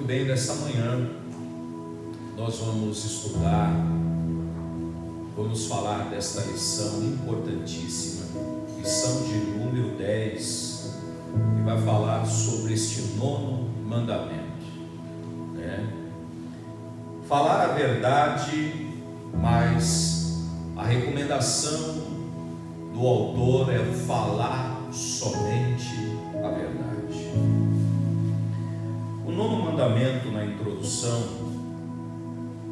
bem, nessa manhã nós vamos estudar, vamos falar desta lição importantíssima, lição de número 10, que vai falar sobre este 9º mandamento, né? Falar a verdade, mas a recomendação do autor é falar somente a verdade. O 9º mandamento, na introdução,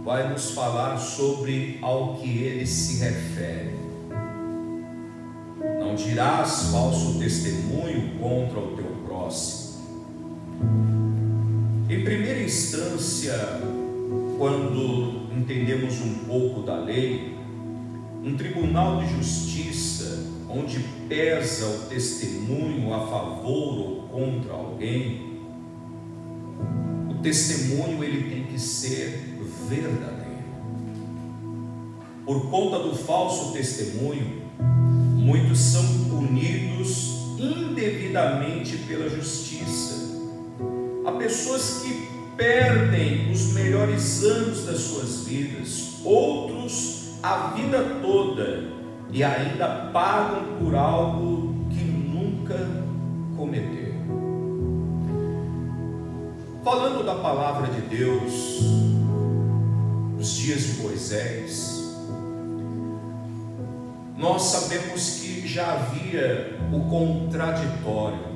vai nos falar sobre ao que ele se refere. Não dirás falso testemunho contra o teu próximo. Em primeira instância, quando entendemos um pouco da lei, um tribunal de justiça, onde pesa o testemunho a favor ou contra alguém, o testemunho ele tem que ser verdadeiro. Por conta do falso testemunho, muitos são punidos indevidamente pela justiça. Há pessoas que perdem os melhores anos das suas vidas, outros a vida toda, e ainda pagam por algo que nunca cometeram. Falando da palavra de Deus, nos dias de Moisés, nós sabemos que já havia o contraditório.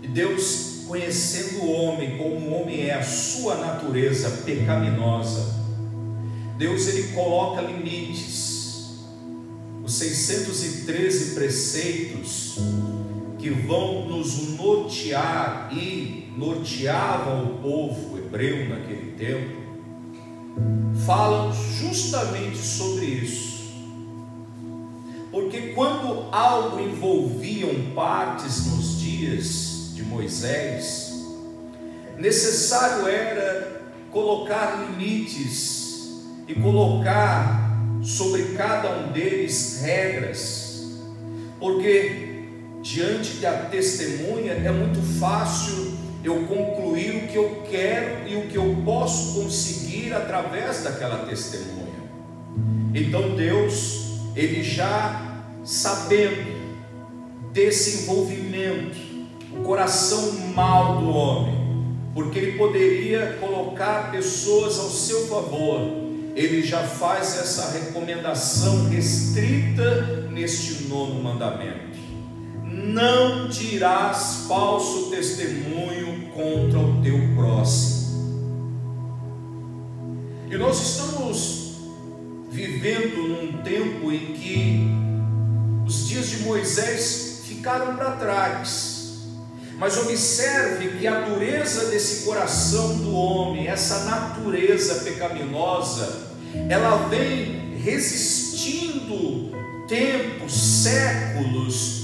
E Deus, conhecendo o homem como o homem é, a sua natureza pecaminosa, Deus ele coloca limites. Os 613 preceitos que vão nos nortear e norteavam o povo hebreu naquele tempo, falam justamente sobre isso. Porque quando algo envolviam partes nos dias de Moisés, necessário era colocar limites e colocar sobre cada um deles regras, porque diante da testemunha é muito fácil eu concluir o que eu quero e o que eu posso conseguir através daquela testemunha. Então Deus, ele já sabendo desse envolvimento, o coração mau do homem, porque ele poderia colocar pessoas ao seu favor, ele já faz essa recomendação restrita neste 9º mandamento: não dirás falso testemunho contra o teu próximo. E nós estamos vivendo num tempo em que os dias de Moisés ficaram para trás, mas observe que a dureza desse coração do homem, essa natureza pecaminosa, ela vem resistindo tempos, séculos,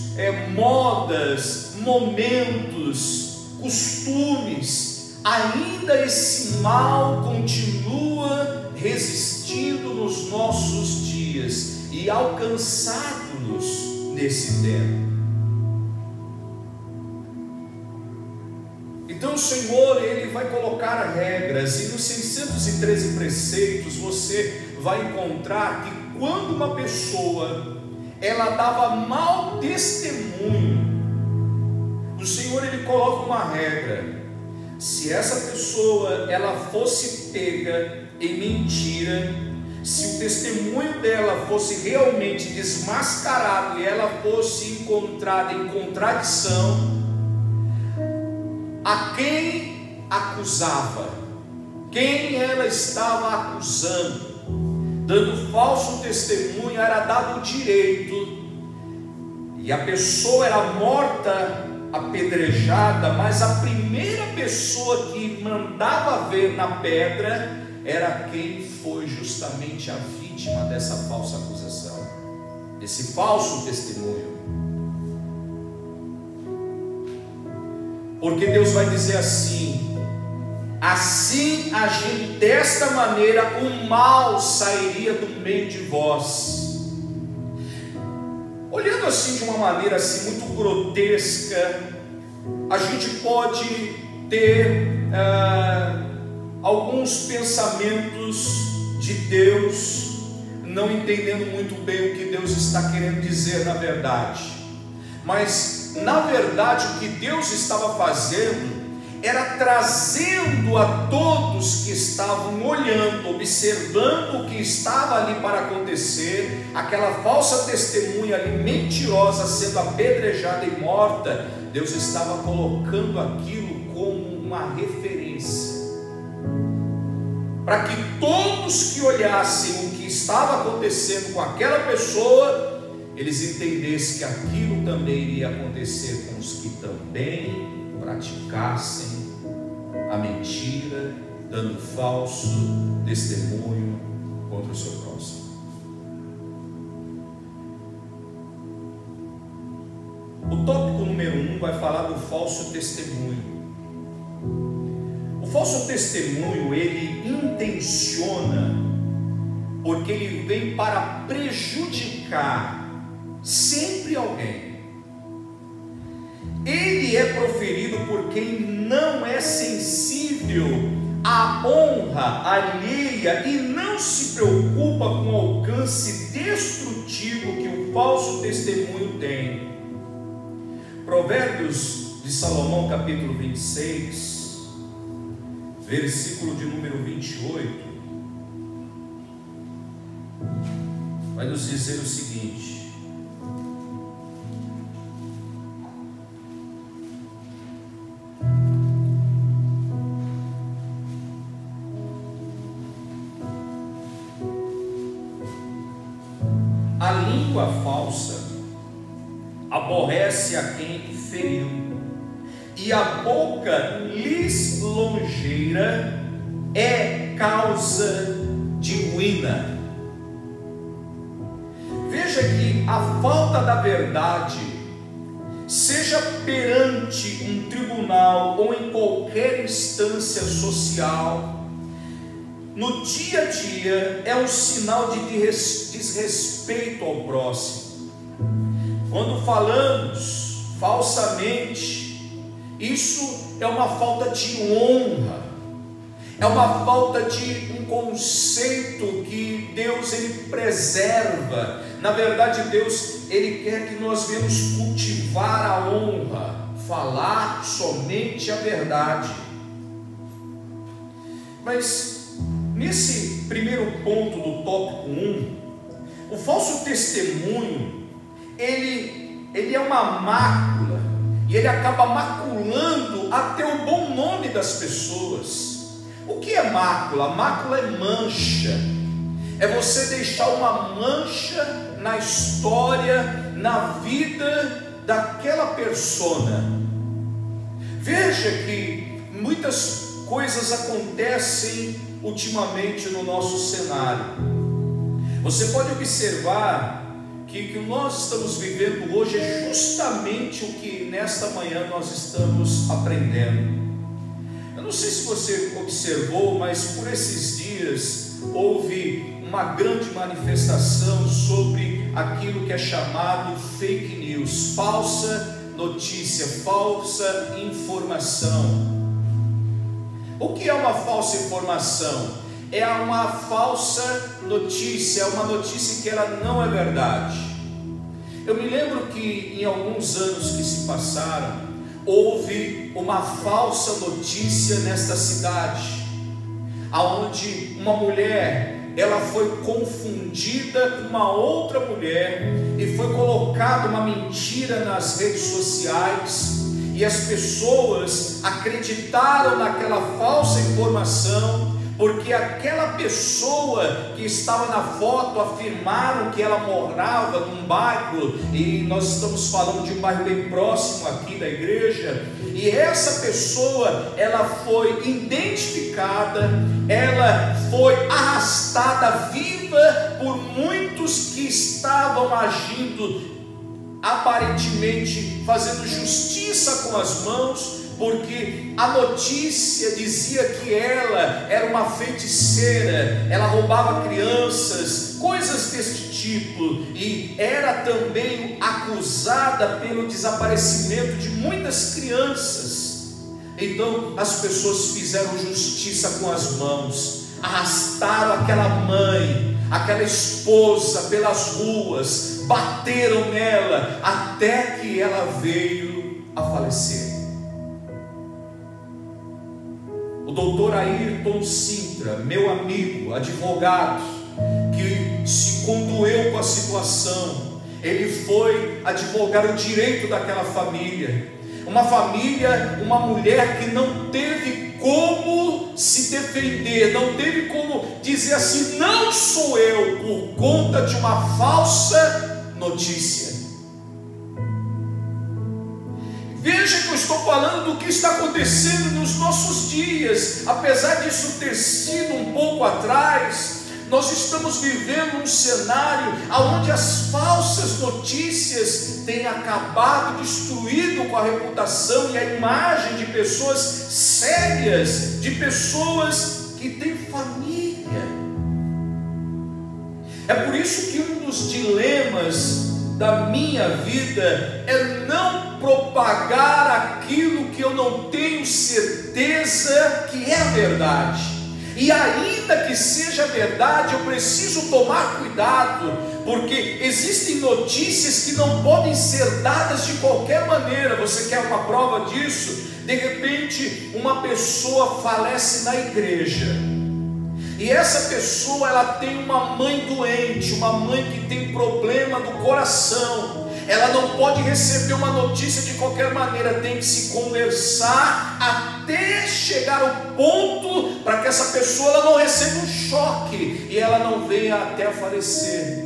modas, momentos, costumes. Ainda esse mal continua resistindo nos nossos dias e alcançado-nos nesse tempo. Então o Senhor, ele vai colocar regras, e nos 613 preceitos você vai encontrar que quando uma pessoa ela dava mau testemunho, o Senhor ele coloca uma regra: se essa pessoa ela fosse pega em mentira, se o testemunho dela fosse realmente desmascarado e ela fosse encontrada em contradição, a quem acusava, quem ela estava acusando, dando falso testemunho, era dado o direito, e a pessoa era morta, apedrejada, mas a primeira pessoa que mandava ver na pedra era quem foi justamente a vítima dessa falsa acusação, desse falso testemunho. Porque Deus vai dizer assim: assim agindo desta maneira, o mal sairia do meio de vós. Olhando assim de uma maneira assim muito grotesca, a gente pode ter alguns pensamentos de Deus, não entendendo muito bem o que Deus está querendo dizer na verdade. Mas na verdade o que Deus estava fazendo era trazendo a todos que estavam olhando, observando o que estava ali para acontecer, aquela falsa testemunha ali, mentirosa, sendo apedrejada e morta. Deus estava colocando aquilo como uma referência, para que todos que olhassem o que estava acontecendo com aquela pessoa, eles entendessem que aquilo também iria acontecer com os que também praticassem a mentira, dando falso testemunho contra o seu próximo. O tópico número 1 vai falar do falso testemunho. O falso testemunho, ele intenciona, porque ele vem para prejudicar sempre alguém. Ele é proferido por quem não é sensível à honra alheia e não se preocupa com o alcance destrutivo que o falso testemunho tem. Provérbios de Salomão, capítulo 26, versículo de número 28, vai nos dizer o seguinte: a língua falsa aborrece a quem feriu, e a boca lisonjeira é causa de ruína. Veja que a falta da verdade, seja perante um tribunal ou em qualquer instância social, no dia a dia é um sinal de desrespeito ao próximo. Quando falamos falsamente, isso é uma falta de honra, é uma falta de um conceito que Deus ele preserva. Na verdade, Deus ele quer que nós venhamos cultivar a honra, falar somente a verdade. Mas nesse primeiro ponto do tópico 1, o falso testemunho ele é uma mácula, e ele acaba maculando até o bom nome das pessoas. O que é mácula? Mácula é mancha, é você deixar uma mancha na história, na vida daquela persona. Veja que muitas coisas acontecem ultimamente no nosso cenário. Você pode observar que o que nós estamos vivendo hoje é justamente o que nesta manhã nós estamos aprendendo. Eu não sei se você observou, mas por esses dias houve uma grande manifestação sobre aquilo que é chamado fake news, falsa notícia, falsa informação. O que é uma falsa informação? É uma falsa notícia, é uma notícia que ela não é verdade. Eu me lembro que em alguns anos que se passaram, houve uma falsa notícia nesta cidade, aonde uma mulher, ela foi confundida com uma outra mulher, e foi colocada uma mentira nas redes sociais, e as pessoas acreditaram naquela falsa informação, porque aquela pessoa que estava na foto afirmaram que ela morava num bairro, e nós estamos falando de um bairro bem próximo aqui da igreja, e essa pessoa, ela foi identificada, ela foi arrastada viva por muitos que estavam agindo, aparentemente fazendo justiça com as mãos, porque a notícia dizia que ela era uma feiticeira, ela roubava crianças, coisas deste tipo, e era também acusada pelo desaparecimento de muitas crianças. Então as pessoas fizeram justiça com as mãos, arrastaram aquela mãe, aquela esposa pelas ruas, bateram nela até que ela veio a falecer. O doutor Ayrton Sintra, meu amigo, advogado, que se condoeu com a situação, ele foi advogar o direito daquela família. Uma família, uma mulher que não teve como se defender, não teve como dizer assim: não sou eu, por conta de uma falsa notícia. Veja que eu estou falando do que está acontecendo nos nossos dias. Apesar disso ter sido um pouco atrás, nós estamos vivendo um cenário onde as falsas notícias têm acabado destruindo com a reputação e a imagem de pessoas sérias, de pessoas que têm família. É por isso que um dos dilemas da minha vida é não propagar aquilo que eu não tenho certeza que é verdade. E ainda que seja verdade, eu preciso tomar cuidado, porque existem notícias que não podem ser dadas de qualquer maneira. Você quer uma prova disso? De repente, uma pessoa falece na igreja, e essa pessoa, ela tem uma mãe doente, uma mãe que tem problema do coração. Ela não pode receber uma notícia de qualquer maneira, tem que se conversar até chegar ao ponto para que essa pessoa ela não receba um choque e ela não venha até a falecer.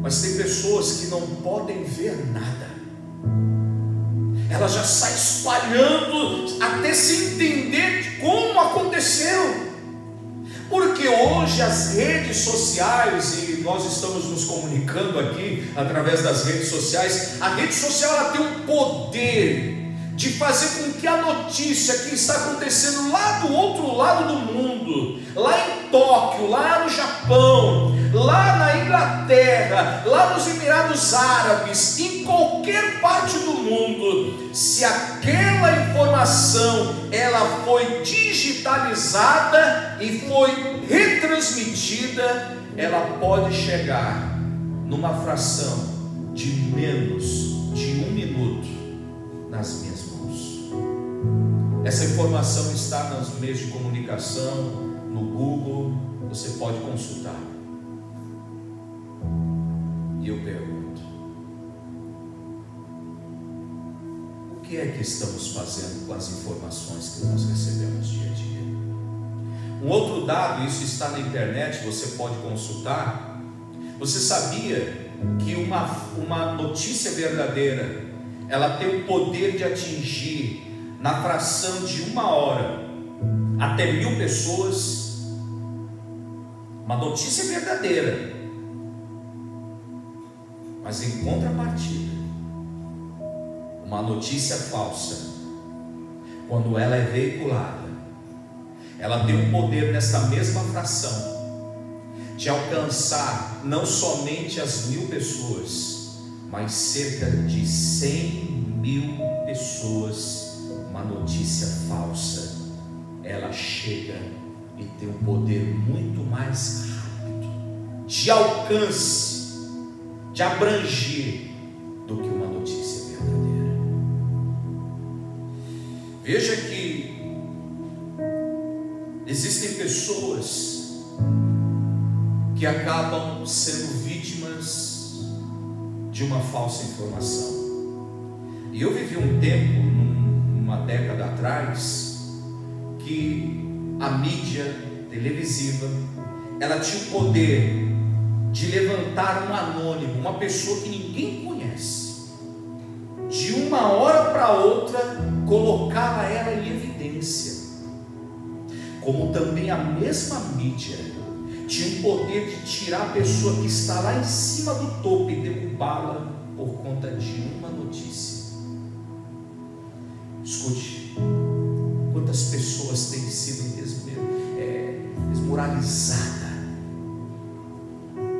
Mas tem pessoas que não podem ver nada, ela já sai espalhando até se entender como aconteceu. Porque hoje as redes sociais, e nós estamos nos comunicando aqui através das redes sociais, a rede social ela tem um poder de fazer com que a notícia que está acontecendo lá do outro lado do mundo, lá em Tóquio, lá no Japão, lá na Inglaterra, lá nos Emirados Árabes, em qualquer parte do mundo, se aquela informação ela foi digitalizada e foi retransmitida, ela pode chegar numa fração de menos de 1 minuto nas minhas mãos. Essa informação está nos meios de comunicação, no Google, você pode consultar. E eu pergunto: o que é que estamos fazendo com as informações que nós recebemos dia a dia? Um outro dado, isso está na internet, você pode consultar. Você sabia que uma notícia verdadeira, ela tem o poder de atingir, na fração de 1 hora, até 1000 pessoas? Uma notícia verdadeira. Mas em contrapartida, uma notícia falsa, quando ela é veiculada, ela tem o poder nessa mesma fração de alcançar não somente as 1000 pessoas, mas cerca de 100.000 pessoas. Uma notícia falsa, ela chega e tem um poder muito mais rápido de alcance, de abranger, do que uma notícia verdadeira. Veja que existem pessoas que acabam sendo vítimas de uma falsa informação. E eu vivi um tempo, uma década atrás, que a mídia televisiva, ela tinha o poder de levantar um anônimo, uma pessoa que ninguém conhece, de uma hora para outra colocava ela em evidência. Como também a mesma mídia tinha o poder de tirar a pessoa que está lá em cima do topo e derrubá-la por conta de uma notícia. Escute, quantas pessoas têm sido desmoralizadas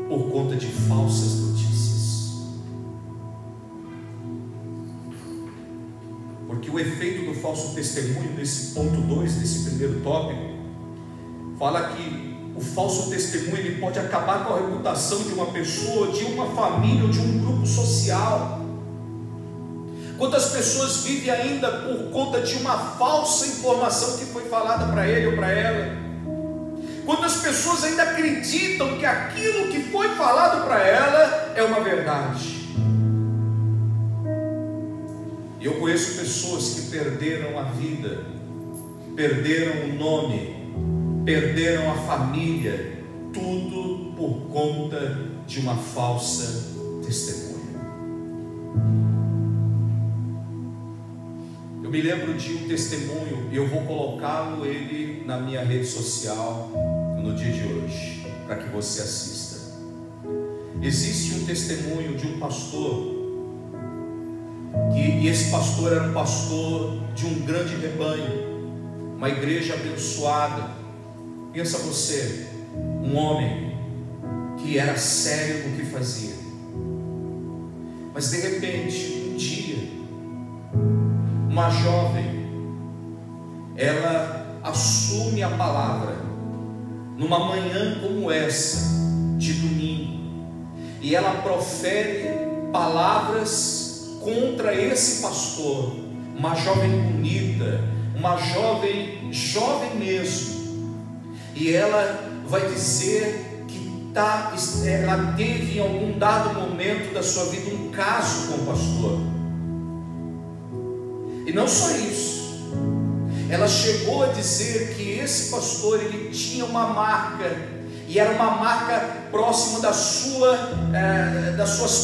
por conta de falsas notícias. Porque o efeito do falso testemunho, nesse ponto 2, desse primeiro tópico, fala que o falso testemunho ele pode acabar com a reputação de uma pessoa, de uma família ou de um grupo social. Quantas pessoas vivem ainda por conta de uma falsa informação que foi falada para ele ou para ela? Quantas pessoas ainda acreditam que aquilo que foi falado para ela é uma verdade? Eu conheço pessoas que perderam a vida, perderam o nome, perderam a família, tudo por conta de uma falsa testemunha. Eu me lembro de um testemunho, e eu vou colocá-lo ele na minha rede social no dia de hoje, para que você assista. Existe um testemunho de um pastor, e esse pastor era um pastor de um grande rebanho, uma igreja abençoada. Pensa você, um homem que era sério no que fazia, mas de repente, um dia, uma jovem, ela assume a palavra, numa manhã como essa, de domingo, e ela profere palavras contra esse pastor, uma jovem bonita, uma jovem mesmo, e ela vai dizer que ela teve em algum dado momento da sua vida um caso com o pastor, e não só isso, ela chegou a dizer que esse pastor ele tinha uma marca, e era uma marca próxima das suas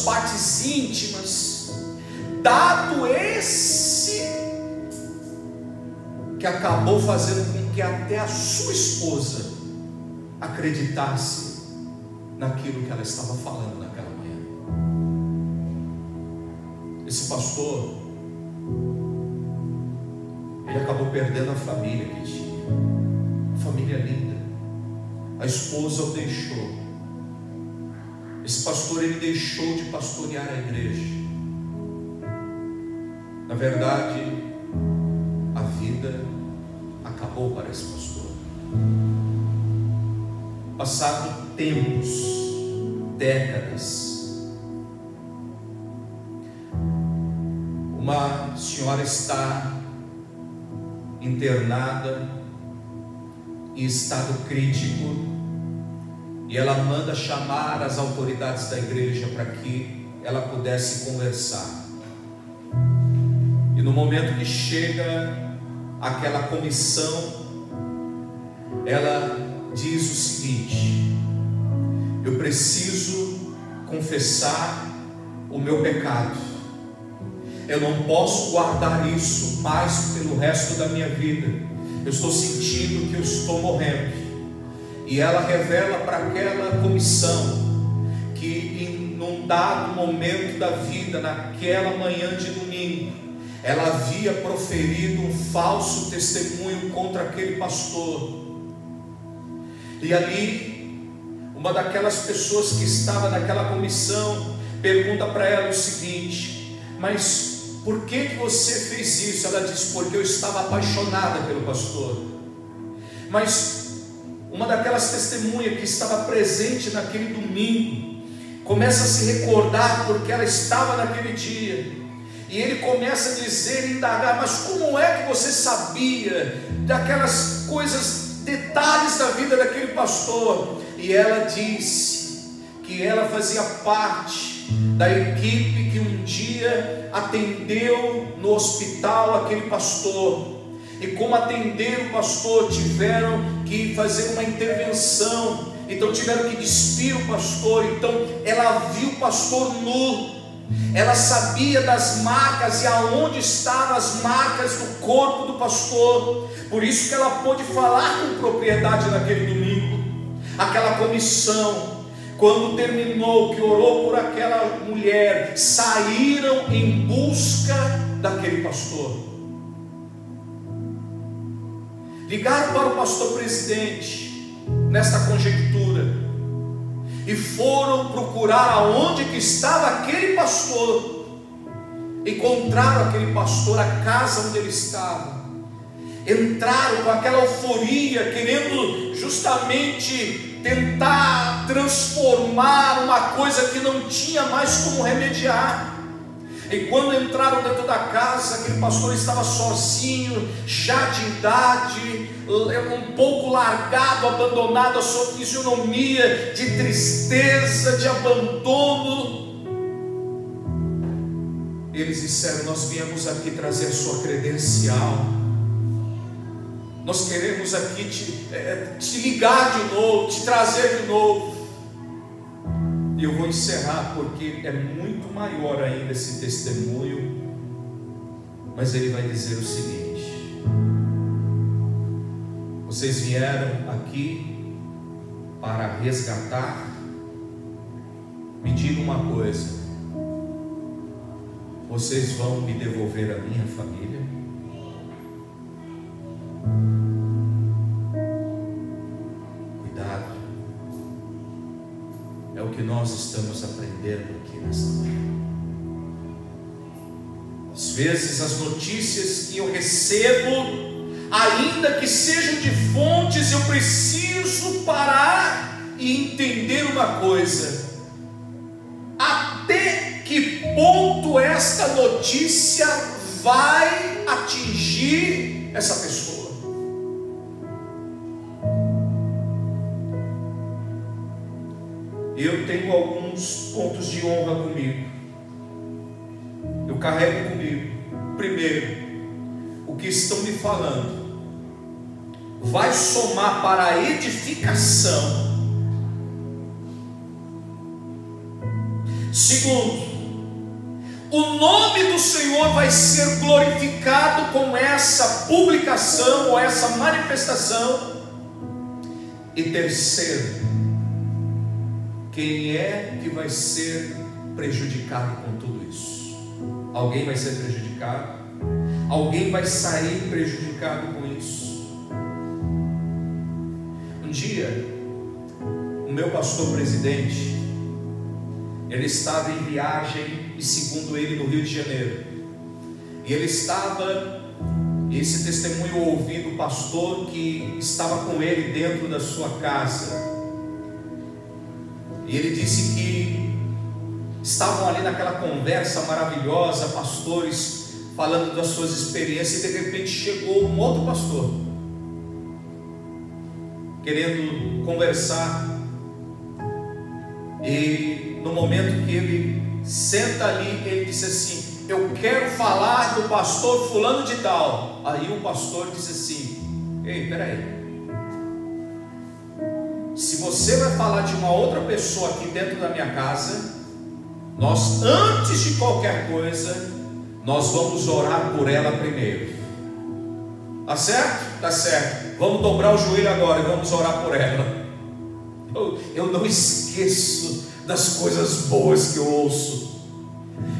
partes íntimas, dado esse que acabou fazendo com que até a sua esposa acreditasse naquilo que ela estava falando naquela manhã. Esse pastor, ele acabou perdendo a família que tinha, uma família linda. A esposa o deixou. Esse pastor ele deixou de pastorear a igreja. Na verdade, a vida acabou para esse pastor. Passado tempos, décadas, uma senhora está internada em estado crítico, e ela manda chamar as autoridades da igreja para que ela pudesse conversar. E no momento que chega aquela comissão, ela diz o seguinte: eu preciso confessar o meu pecado, eu não posso guardar isso mais pelo resto da minha vida, eu estou sentindo que eu estou morrendo. E ela revela para aquela comissão que em um dado momento da vida, naquela manhã de domingo, ela havia proferido um falso testemunho contra aquele pastor. E ali, uma daquelas pessoas que estava naquela comissão pergunta para ela o seguinte: mas por que você fez isso? Ela diz: porque eu estava apaixonada pelo pastor. Mas uma daquelas testemunhas que estava presente naquele domingo começa a se recordar porque ela estava naquele dia. E ele começa a dizer, indagar: mas como é que você sabia daquelas coisas, detalhes da vida daquele pastor? E ela disse que ela fazia parte da equipe que um dia atendeu no hospital aquele pastor. E como atender o pastor, tiveram que fazer uma intervenção, então tiveram que despir o pastor. Então ela viu o pastor nu, ela sabia das marcas e aonde estavam as marcas do corpo do pastor. Por isso que ela pôde falar com propriedade naquele domingo. Aquela comissão, quando terminou, que orou por aquela mulher, saíram em busca daquele pastor. Ligaram para o pastor presidente nesta conjectura e foram procurar aonde que estava aquele pastor. encontraram aquele pastor, a casa onde ele estava, entraram com aquela euforia, querendo justamente tentar transformar uma coisa que não tinha mais como remediar. E quando entraram dentro da casa, aquele pastor estava sozinho, já de idade, um pouco largado, abandonado, a sua fisionomia de tristeza, de abandono. Eles disseram: nós viemos aqui trazer a sua credencial, nós queremos aqui te ligar de novo, te trazer de novo. E eu vou encerrar porque é muito maior ainda esse testemunho, mas ele vai dizer o seguinte: vocês vieram aqui para resgatar. Me diga uma coisa: vocês vão me devolver a minha família? Cuidado, é o que nós estamos aprendendo aqui nesta manhã. Às vezes as notícias que eu recebo, ainda que sejam de fontes, eu preciso parar e entender uma coisa: até que ponto esta notícia vai atingir essa pessoa? Eu tenho alguns pontos de honra comigo, eu carrego comigo. Primeiro, o que estão me falando vai somar para a edificação. Segundo, o nome do Senhor vai ser glorificado com essa publicação ou essa manifestação. E terceiro, quem é que vai ser prejudicado com tudo isso? Alguém vai ser prejudicado? Alguém vai sair prejudicado com isso? Um dia, o meu pastor presidente, ele estava em viagem, e segundo ele, no Rio de Janeiro, e ele estava, esse testemunho eu ouvi do pastor que estava com ele dentro da sua casa, e ele disse que estavam ali naquela conversa maravilhosa, pastores falando das suas experiências, e de repente chegou um outro pastor, querendo conversar, e no momento que ele senta ali, ele disse assim: eu quero falar do pastor fulano de tal. Aí o pastor disse assim: ei, peraí, se você vai falar de uma outra pessoa aqui dentro da minha casa, nós, antes de qualquer coisa, nós vamos orar por ela primeiro. Tá certo? Tá certo. Vamos dobrar o joelho agora e vamos orar por ela. Eu não esqueço das coisas boas que eu ouço.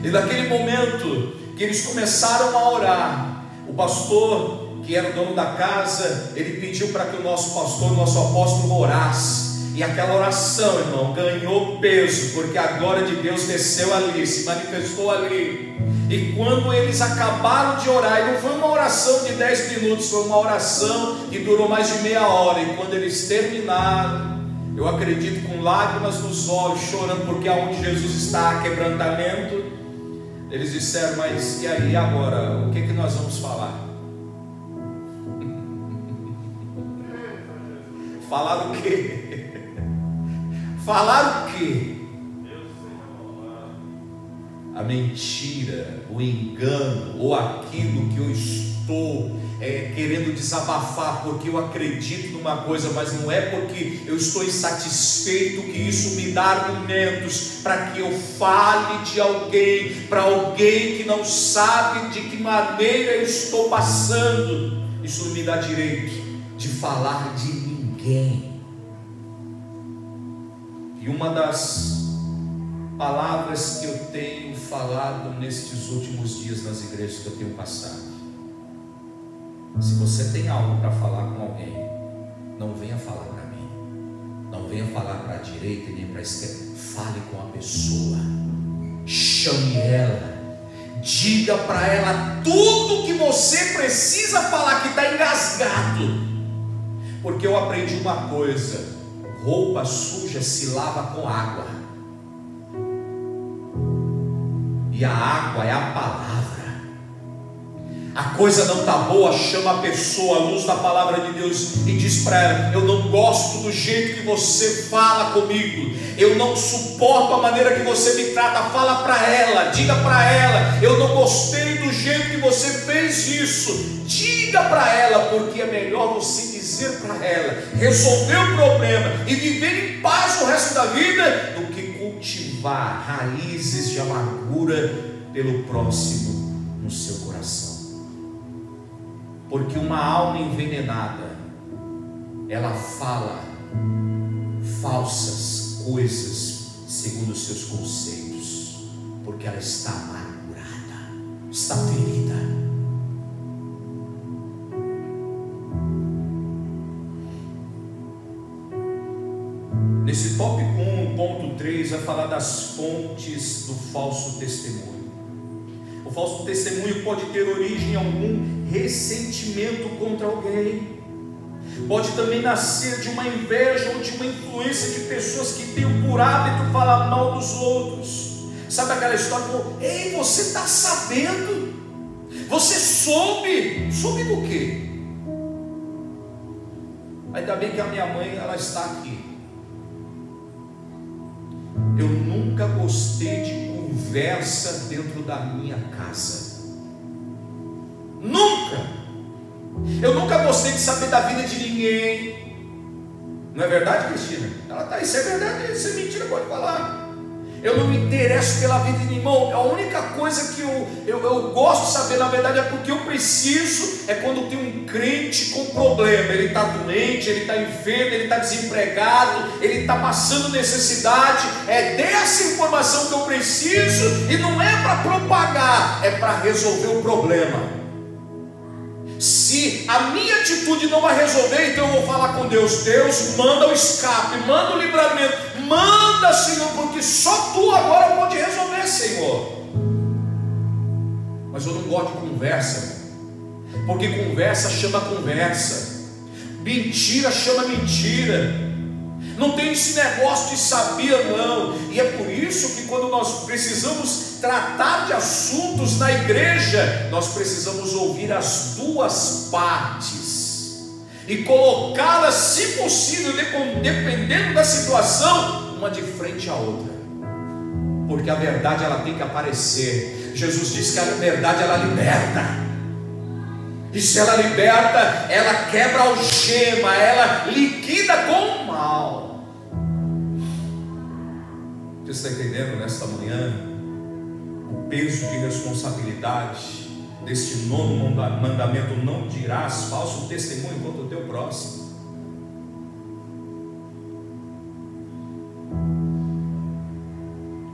E naquele momento que eles começaram a orar, o pastor, que era o dono da casa, ele pediu para que o nosso pastor, o nosso apóstolo, orasse. E aquela oração, irmão, ganhou peso, porque a glória de Deus desceu ali, se manifestou ali. E quando eles acabaram de orar, e não foi uma oração de 10 minutos, foi uma oração que durou mais de meia hora. E quando eles terminaram, eu acredito com lágrimas nos olhos, chorando, porque aonde Jesus está há quebrantamento, eles disseram: mas e aí agora, o que nós vamos falar? Falar o quê? Falar o quê? A mentira, o engano, ou aquilo que eu estou querendo desabafar, porque eu acredito numa coisa, mas não é porque eu estou insatisfeito que isso me dá argumentos para que eu fale de alguém, para alguém que não sabe de que maneira eu estou passando. Isso não me dá direito de falar de ninguém. E uma das palavras que eu tenho falado nestes últimos dias nas igrejas que eu tenho passado: se você tem algo para falar com alguém, não venha falar para mim, não venha falar para a direita e nem para a esquerda, fale com a pessoa, chame ela, Diga para ela tudo que você precisa falar, que está engasgado. Porque eu aprendi uma coisa: roupa suja se lava com água, e a água é a palavra. A coisa não está boa, chama a pessoa à luz da palavra de Deus e diz para ela: eu não gosto do jeito que você fala comigo, eu não suporto a maneira que você me trata. Fala para ela, diga para ela: eu não gostei do jeito que você fez isso. Diga para ela, porque é melhor você dizer para ela, resolver o problema e viver em paz o resto da vida, do que cultivar raízes de amargura pelo próximo no seu coração. Porque uma alma envenenada, ela fala falsas coisas segundo os seus conceitos, porque ela está amargurada, está ferida. Nesse tópico 1.3 vai falar das fontes do falso testemunho. O falso testemunho pode ter origem em algum ressentimento contra alguém, pode também nascer de uma inveja ou de uma influência de pessoas que têm por hábito falar mal dos outros. Sabe aquela história do: ei, você está sabendo? Você soube? Soube do quê? Ainda bem que a minha mãe, ela está aqui. Eu nunca gostei de conversa dentro da minha casa. Nunca. Eu nunca gostei de saber da vida de ninguém. Não é verdade, Cristina? Ela está aí. Isso é verdade, isso é mentira, pode falar. Eu não me interesso pela vida de ninguém. A única coisa que eu gosto de saber, na verdade, é porque eu preciso. É quando tem um crente com problema. Ele está doente, ele está enfermo, ele está desempregado, ele está passando necessidade. É dessa informação que eu preciso. E não é para propagar, é para resolver o problema. Se a minha atitude não vai resolver, então eu vou falar com Deus: Deus, manda o escape, manda o livramento, manda, Senhor, porque só Tu agora pode resolver, Senhor. Mas eu não gosto de conversa, porque conversa chama conversa, mentira chama mentira. Não tem esse negócio de sabia, não. E é por isso que quando nós precisamos tratar de assuntos na igreja, nós precisamos ouvir as duas partes e colocá-las, se possível, dependendo da situação, uma de frente à outra, porque a verdade, ela tem que aparecer. Jesus disse que a verdade, ela liberta. E se ela liberta, ela quebra a algema, ela liquida com o mal. Você está entendendo nesta manhã o peso de responsabilidade deste nono mandamento: não dirás falso testemunho contra o teu próximo.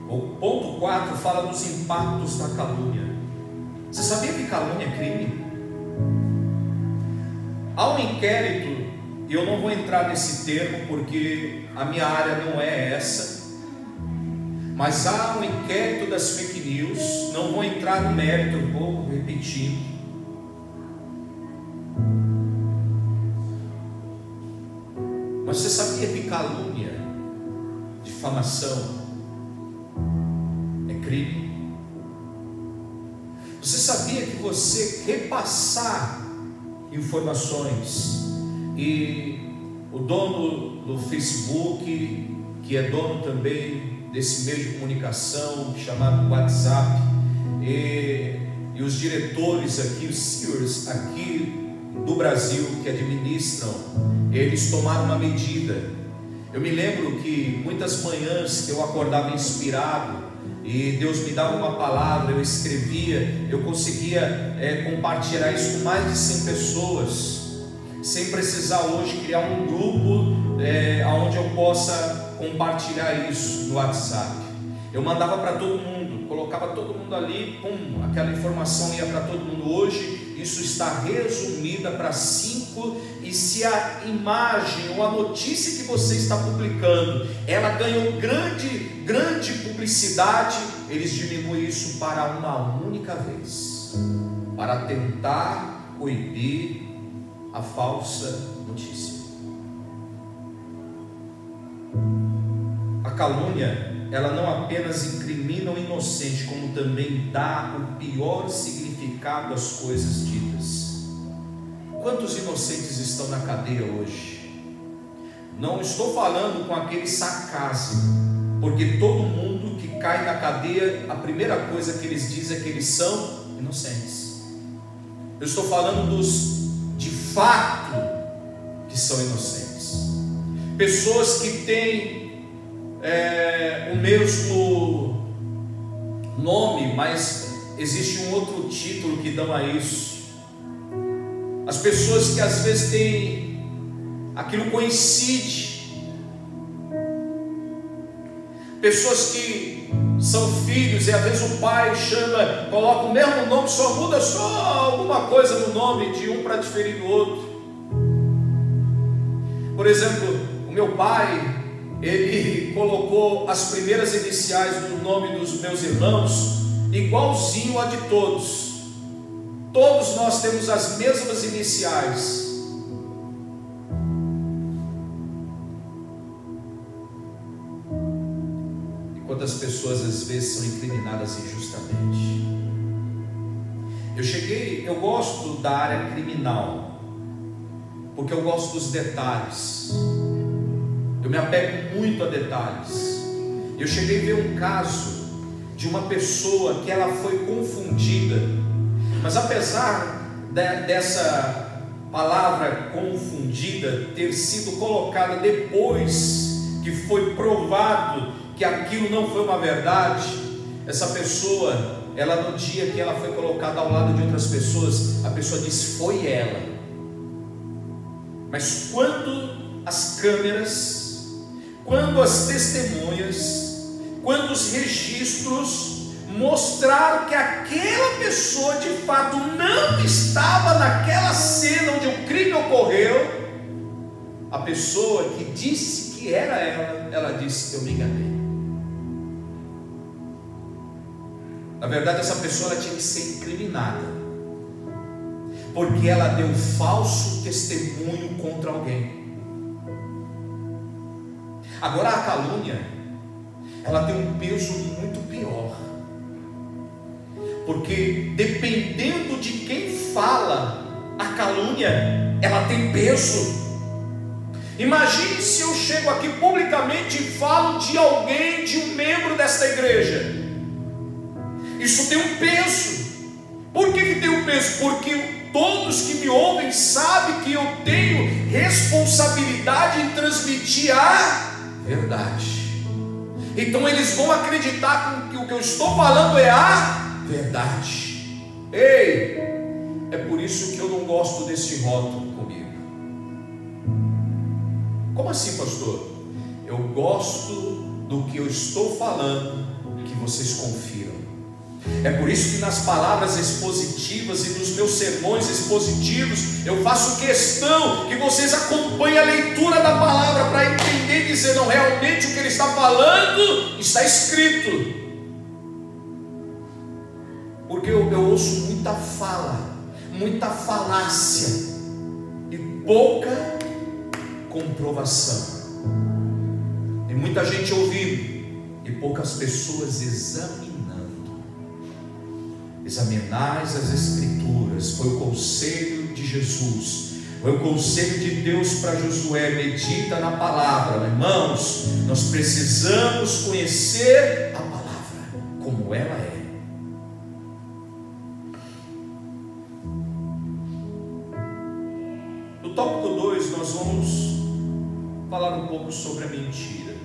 O ponto 4 fala dos impactos da calúnia. Você sabia que calúnia é crime? Há um inquérito, e eu não vou entrar nesse termo porque a minha área não é essa, mas há um inquérito das fake news. Não vou entrar no mérito, eu vou repetir. Mas você sabia que calúnia, difamação, é crime? Você sabia que você repassar informações, e o dono do Facebook, que é dono também desse meio de comunicação chamado WhatsApp, e os diretores aqui, os CEOs aqui do Brasil que administram, eles tomaram uma medida. Eu me lembro que muitas manhãs que eu acordava inspirado e Deus me dava uma palavra, eu escrevia, eu conseguia compartilhar isso com mais de 100 pessoas, sem precisar hoje criar um grupo onde eu possa compartilhar isso no WhatsApp. Eu mandava para todo mundo, colocava todo mundo ali, pum, aquela informação ia para todo mundo. Hoje isso está resumida para 5, e se a imagem ou a notícia que você está publicando, ela ganhou grande publicidade, eles diminuem isso para uma única vez, para tentar coibir a falsa notícia. A calúnia, ela não apenas incrimina o inocente, como também dá o pior significado às coisas ditas. Quantos inocentes estão na cadeia hoje? Não estou falando com aquele sarcasmo, porque todo mundo que cai na cadeia, a primeira coisa que eles dizem é que eles são inocentes. Eu estou falando dos de fato que são inocentes, pessoas que têm o mesmo nome, mas existe um outro título que dão a isso. As pessoas que às vezes têm aquilo coincide, pessoas que são filhos e às vezes o pai chama, coloca o mesmo nome, só muda só alguma coisa no nome de um para diferir do outro. Por exemplo, o meu pai, ele colocou as primeiras iniciais no nome dos meus irmãos igualzinho a de todos. Todos nós temos as mesmas iniciais. Quantas pessoas às vezes são incriminadas injustamente. Eu gosto da área criminal, porque eu gosto dos detalhes. Eu me apego muito a detalhes. Eu cheguei a ver um caso de uma pessoa que ela foi confundida, mas apesar dessa palavra confundida ter sido colocada depois que foi provado que aquilo não foi uma verdade, essa pessoa, ela no dia que ela foi colocada ao lado de outras pessoas, a pessoa disse foi ela. Mas quando as câmeras, quando as testemunhas, quando os registros mostraram que aquela pessoa de fato não estava naquela cena onde o crime ocorreu, a pessoa que disse que era ela disse: eu me enganei. Na verdade, essa pessoa ela tinha que ser incriminada, porque ela deu falso testemunho contra alguém. Agora a calúnia, ela tem um peso muito pior, porque dependendo de quem fala, a calúnia, ela tem peso. Imagine se eu chego aqui publicamente e falo de alguém, de um membro desta igreja. Isso tem um peso. Por que tem um peso? Porque todos que me ouvem sabem que eu tenho responsabilidade em transmitir a verdade. Então eles vão acreditar que o que eu estou falando é a verdade. Ei, é por isso que eu não gosto desse rótulo comigo. Como assim, pastor? Eu gosto do que eu estou falando, que vocês confiram. É por isso que nas palavras expositivas e nos meus sermões expositivos eu faço questão que vocês acompanhem a leitura da palavra para entender e dizer: não, realmente o que ele está falando está escrito. Porque eu ouço muita fala, muita falácia e pouca comprovação. Tem muita gente ouvindo e poucas pessoas examinando. Examinais as Escrituras, foi o conselho de Jesus, foi o conselho de Deus para Josué: medita na palavra. Irmãos, nós precisamos conhecer a palavra como ela é. No tópico 2 nós vamos falar um pouco sobre a mentira.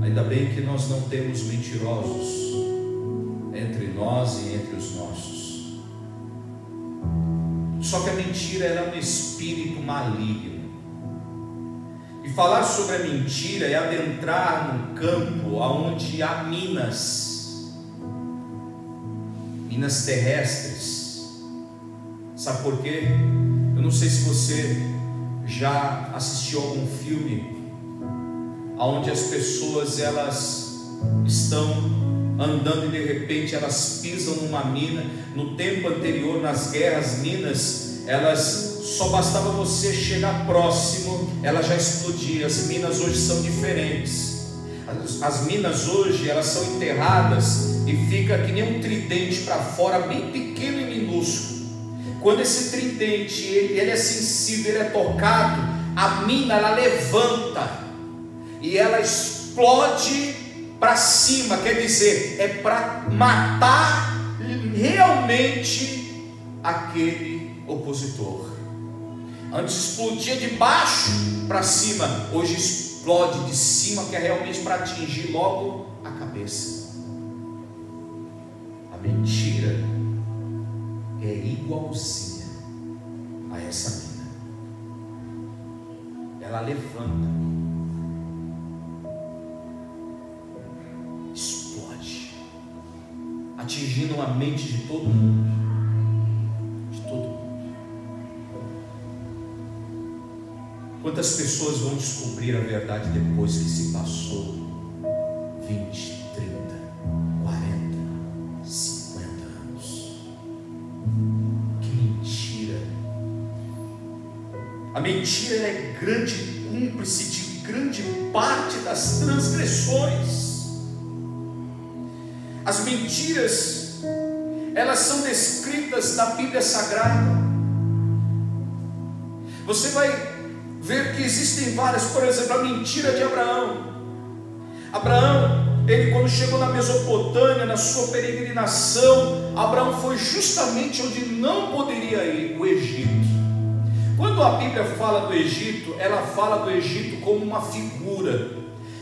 Ainda bem que nós não temos mentirosos entre nós e entre os nossos. Só que a mentira é um espírito maligno. E falar sobre a mentira é adentrar num campo onde há minas terrestres. Sabe por quê? Eu não sei se você já assistiu algum filme onde as pessoas elas estão andando e de repente elas pisam numa mina. No tempo anterior, nas guerras, minas, elas só bastava você chegar próximo, ela já explodia. As minas hoje são diferentes. As minas hoje, elas são enterradas e fica que nem um tridente para fora, bem pequeno e minúsculo. Quando esse tridente ele é sensível, ele é tocado, a mina ela levanta e ela explode para cima. Quer dizer, é para matar realmente aquele opositor. Antes explodia de baixo para cima, hoje explode de cima, que é realmente para atingir logo a cabeça. A mentira é igualzinha a essa mina. Ela levanta, explode, atingindo a mente de todo mundo. De todo mundo. Quantas pessoas vão descobrir a verdade depois que se passou 20, 30, 40, 50 anos? Que mentira! A mentira é grande cúmplice de grande parte das transgressões. As mentiras, elas são descritas na Bíblia Sagrada. Você vai ver que existem várias. Por exemplo, a mentira de Abraão. Abraão, ele quando chegou na Mesopotâmia, na sua peregrinação, Abraão foi justamente onde não poderia ir, o Egito. Quando a Bíblia fala do Egito, ela fala do Egito como uma figura,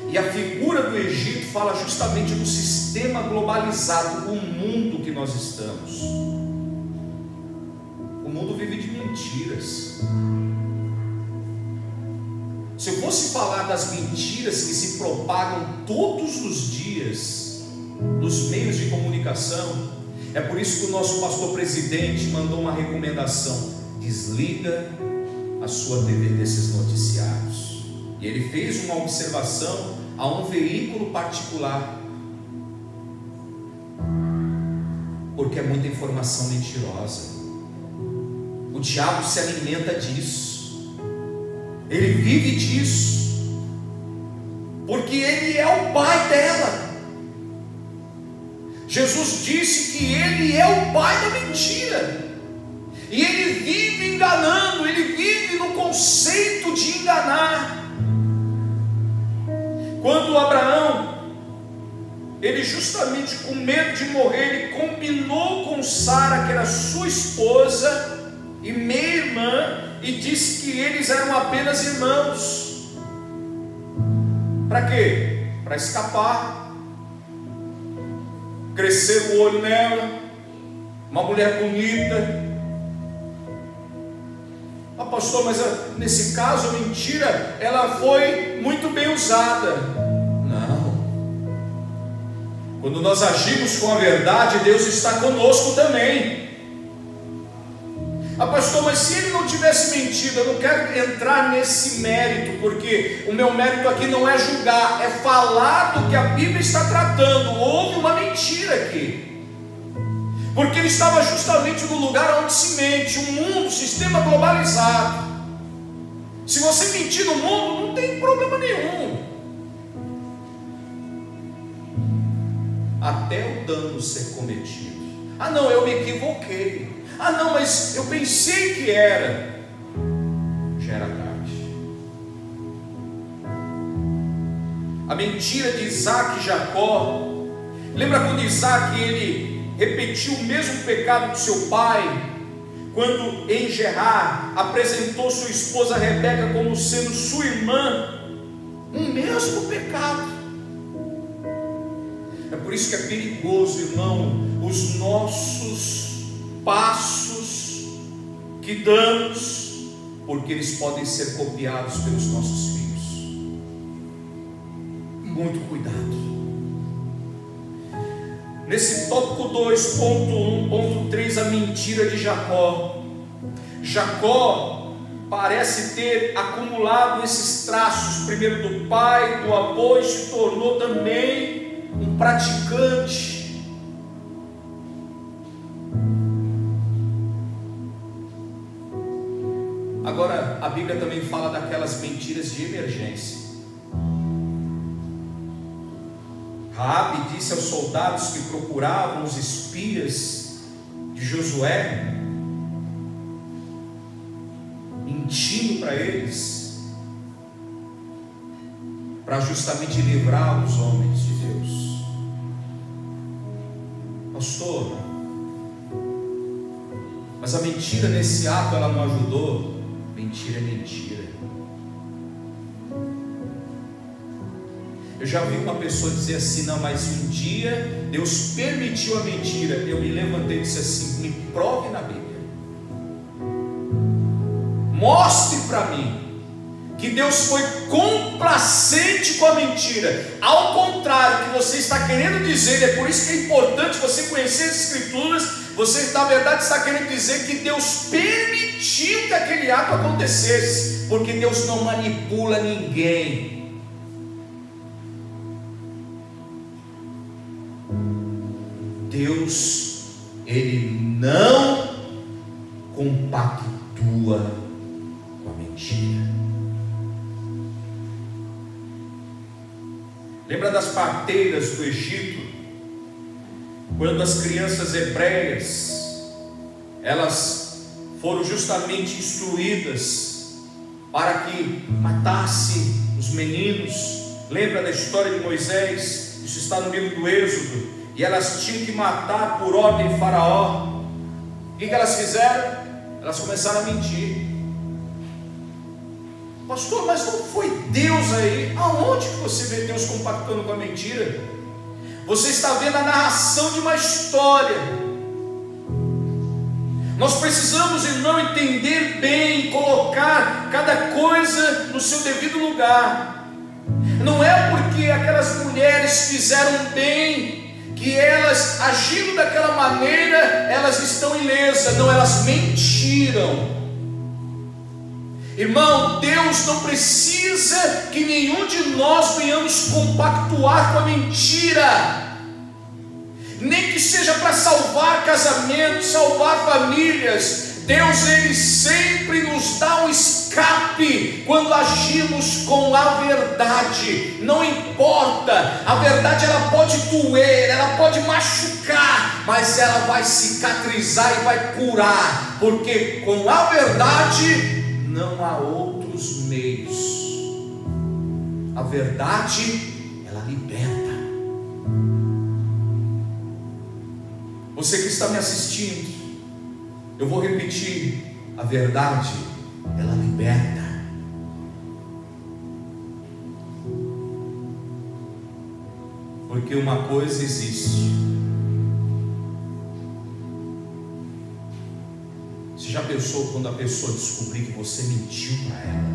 e a figura do Egito fala justamente do sistema globalizado, o mundo que nós estamos. O mundo vive de mentiras. Se eu fosse falar das mentiras que se propagam todos os dias nos meios de comunicação, é por isso que o nosso pastor presidente mandou uma recomendação: desliga a sua TV desses noticiários. E ele fez uma observação a um veículo particular, porque é muita informação mentirosa. O diabo se alimenta disso. Ele vive disso, porque ele é o pai dela. Jesus disse que ele é o pai da mentira, e ele vive enganando, ele vive no conceito de enganar. Quando Abraão, ele justamente com medo de morrer, ele combinou com Sara, que era sua esposa e meia irmã, e disse que eles eram apenas irmãos. Para quê? Para escapar, crescer o olho nela, uma mulher bonita. Ah, pastor, mas nesse caso a mentira, ela foi muito bem usada. Não. Quando nós agimos com a verdade, Deus está conosco também. Ah, pastor, mas se ele não tivesse mentido, eu não quero entrar nesse mérito, porque o meu mérito aqui não é julgar, é falar do que a Bíblia está tratando. Houve uma mentira aqui, porque ele estava justamente no lugar onde se mente, um mundo, sistema globalizado. Se você mentir no mundo, não tem problema nenhum, até o dano ser cometido. Ah não, eu me equivoquei. Ah não, mas eu pensei que era. Já era tarde. A mentira de Isaac e Jacó. Lembra quando Isaac ele repetiu o mesmo pecado do seu pai, quando em Gerar apresentou sua esposa Rebeca como sendo sua irmã? Um mesmo pecado. É por isso que é perigoso, irmão, os nossos passos que damos, porque eles podem ser copiados pelos nossos filhos. Muito cuidado. Nesse tópico 2.1.3, a mentira de Jacó. Jacó parece ter acumulado esses traços, primeiro do pai, do avô, e se tornou também praticante. Agora, a Bíblia também fala daquelas mentiras de emergência. Raabe disse aos soldados que procuravam os espias de Josué, mentindo para eles, para justamente livrar os homens de Deus. Pastor, mas a mentira nesse ato ela não ajudou? Mentira é mentira. Eu já vi uma pessoa dizer assim: não, mas um dia Deus permitiu a mentira. Eu me levantei e disse assim: me prove na Bíblia, mostre para mim que Deus foi complacente com a mentira. Ao contrário, que você está querendo dizer, é por isso que é importante você conhecer as Escrituras. Você na verdade está querendo dizer que Deus permitiu que aquele ato acontecesse, porque Deus não manipula ninguém. Deus, Ele não compactua com a mentira. Lembra das parteiras do Egito? Quando as crianças hebreias, elas foram justamente instruídas para que matasse os meninos. Lembra da história de Moisés? Isso está no livro do Êxodo. E elas tinham que matar por ordem de Faraó. O que elas fizeram? Elas começaram a mentir. Pastor, mas não foi Deus aí? Aonde que você vê Deus compactando com a mentira? Você está vendo a narração de uma história. Nós precisamos, irmão, entender bem, colocar cada coisa no seu devido lugar. Não é porque aquelas mulheres fizeram bem, que elas, agindo daquela maneira, elas estão ilesas. Não, elas mentiram. Irmão, Deus não precisa que nenhum de nós venhamos compactuar com a mentira, nem que seja para salvar casamentos, salvar famílias. Deus, Ele sempre nos dá um escape quando agimos com a verdade. Não importa, a verdade ela pode doer, ela pode machucar, mas ela vai cicatrizar e vai curar, porque com a verdade não há outros meios. A verdade, ela liberta. Você que está me assistindo, eu vou repetir: a verdade, ela liberta. Porque uma coisa existe. Você já pensou quando a pessoa descobrir que você mentiu para ela?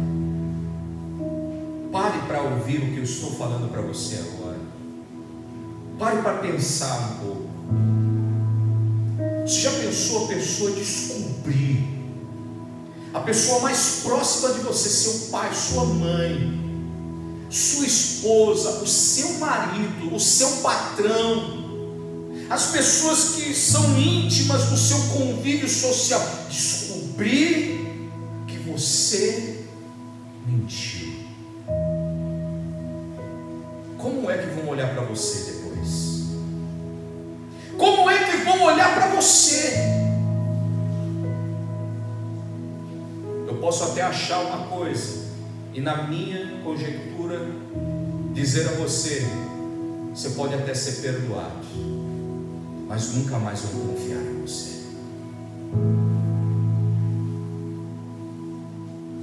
Pare para ouvir o que eu estou falando para você agora. Pare para pensar um pouco. Você já pensou a pessoa descobrir? A pessoa mais próxima de você, seu pai, sua mãe, sua esposa, o seu marido, o seu patrão, as pessoas que são íntimas do seu convívio social, descobrir que você mentiu. Como é que vão olhar para você depois? Como é que vão olhar para você? Eu posso até achar uma coisa, e na minha conjectura dizer a você: você pode até ser perdoado, mas nunca mais vou confiar em você.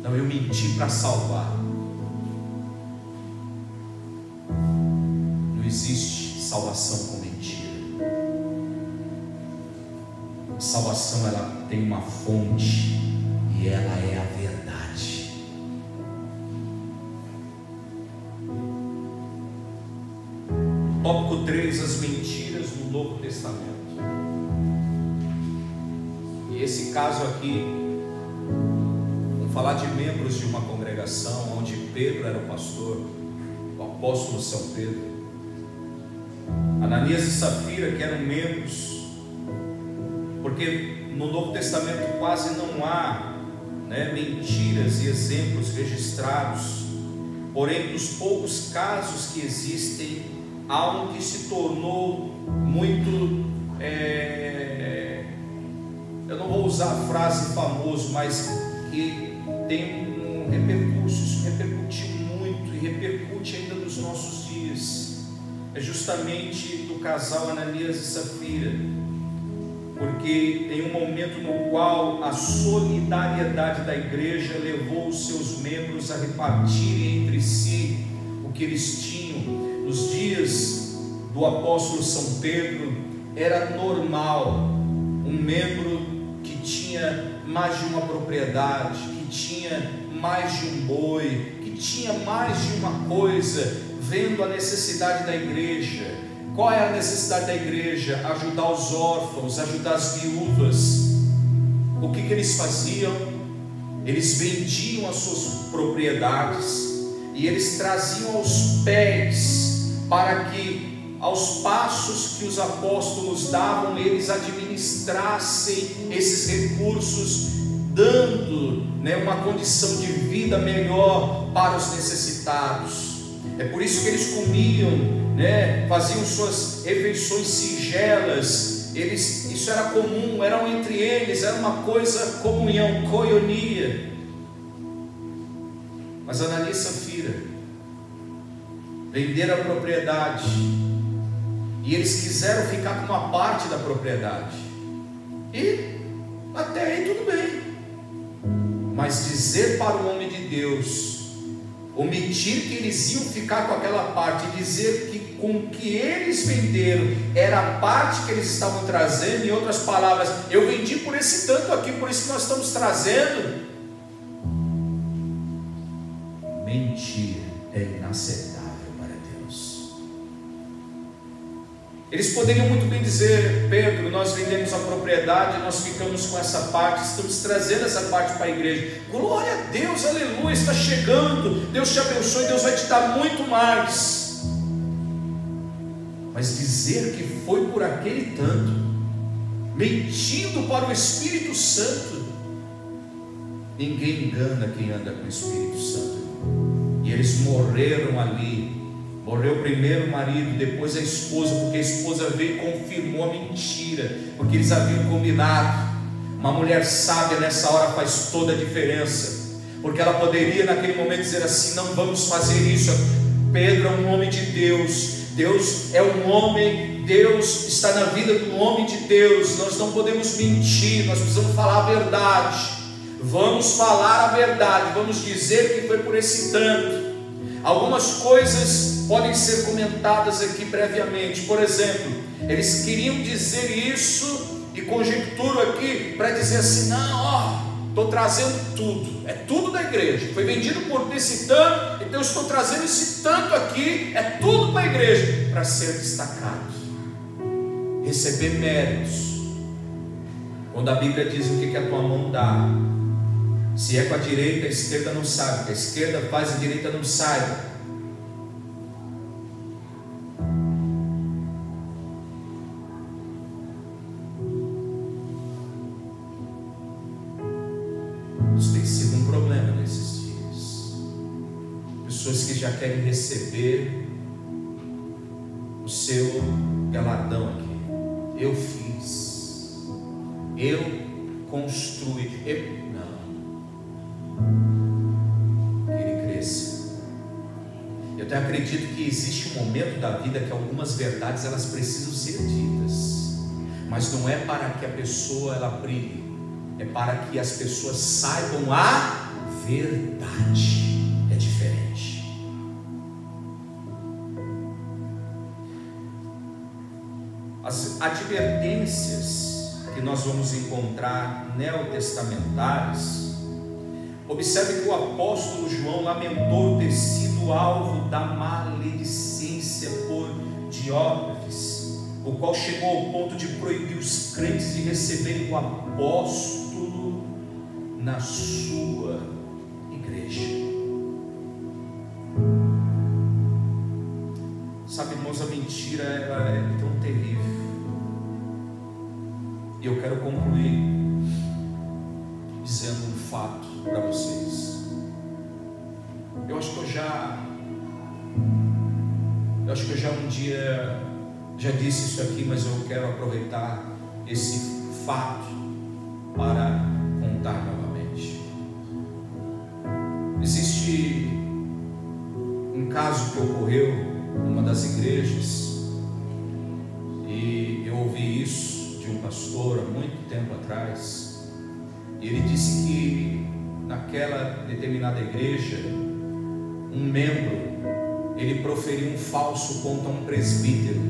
Não, eu menti para salvar. Não existe salvação com mentira. A salvação, ela tem uma fonte, e ela é a verdade. Tópico 3: as mentiras no Novo Testamento. E esse caso aqui, vamos falar de membros de uma congregação onde Pedro era o pastor, o apóstolo São Pedro. Ananias e Safira, que eram membros, porque no Novo Testamento quase não há, mentiras e exemplos registrados, porém dos poucos casos que existem, há um que se tornou muito, eu não vou usar a frase famoso, mas que tem um repercurso, isso repercutiu muito e repercute ainda nos nossos dias. É justamente do casal Ananias e Safira, porque tem um momento no qual a solidariedade da igreja levou os seus membros a repartirem entre si o que eles tinham. Nos dias do apóstolo São Pedro, era normal um membro que tinha mais de uma propriedade, que tinha mais de um boi, que tinha mais de uma coisa, vendo a necessidade da igreja. Qual é a necessidade da igreja? Ajudar os órfãos, ajudar as viúvas. O que eles faziam? Eles vendiam as suas propriedades e eles traziam aos pés, para que aos passos que os apóstolos davam, eles administrassem esses recursos, dando uma condição de vida melhor para os necessitados. É por isso que eles comiam, faziam suas refeições singelas. Isso era comum, eram entre eles, era uma coisa, comunhão, koinonia. Mas Ananias e Safira venderam a propriedade, e eles quiseram ficar com uma parte da propriedade, e até aí tudo bem. Mas dizer para o homem de Deus, omitir que eles iam ficar com aquela parte, e dizer que com o que eles venderam era a parte que eles estavam trazendo, em outras palavras, eu vendi por esse tanto aqui, por isso que nós estamos trazendo. Mentira, é inaceitável para Deus. Eles poderiam muito bem dizer: Pedro, nós vendemos a propriedade, nós ficamos com essa parte, estamos trazendo essa parte para a igreja. Glória a Deus, aleluia, está chegando, Deus te abençoe, Deus vai te dar muito mais. Mas dizer que foi por aquele tanto, mentindo para o Espírito Santo, ninguém engana quem anda com o Espírito Santo. E eles morreram ali. Morreu primeiro o marido, depois a esposa, porque a esposa veio e confirmou a mentira, porque eles haviam combinado. Uma mulher sábia nessa hora faz toda a diferença, porque ela poderia naquele momento dizer assim: não vamos fazer isso. Pedro é um homem de Deus, Deus é um homem, Deus está na vida do homem de Deus, nós não podemos mentir, nós precisamos falar a verdade. Vamos falar a verdade, vamos dizer que foi por esse tanto. Algumas coisas podem ser comentadas aqui brevemente. Por exemplo, eles queriam dizer isso, e conjecturo aqui para dizer assim: não, estou trazendo tudo, é tudo da igreja, foi vendido por esse tanto, então eu estou trazendo esse tanto aqui, é tudo para a igreja, para ser destacado, receber méritos. Quando a Bíblia diz o que a tua mão dá, se é com a direita, a esquerda não sabe, o que a esquerda faz, a direita não saiba. Isso tem sido um problema nesses dias. Pessoas que já querem receber o seu galardão aqui. Eu fiz, eu construí, que ele cresça. Eu até acredito que existe um momento da vida que algumas verdades elas precisam ser ditas, mas não é para que a pessoa ela brilhe, é para que as pessoas saibam a verdade. É diferente. As advertências que nós vamos encontrar neotestamentárias, observe que o apóstolo João lamentou ter sido alvo da maledicência por Diótrefes, o qual chegou ao ponto de proibir os crentes de receberem o apóstolo na sua igreja. Sabe, irmão, irmãos, a mentira ela é tão terrível. E eu quero concluir dizendo um fato para vocês. Eu acho que eu já um dia já disse isso aqui, mas eu quero aproveitar esse fato para contar novamente. Existe um caso que ocorreu numa das igrejas, e eu ouvi isso de um pastor há muito tempo atrás, e ele disse que naquela determinada igreja, um membro, ele proferiu um falso contra um presbítero,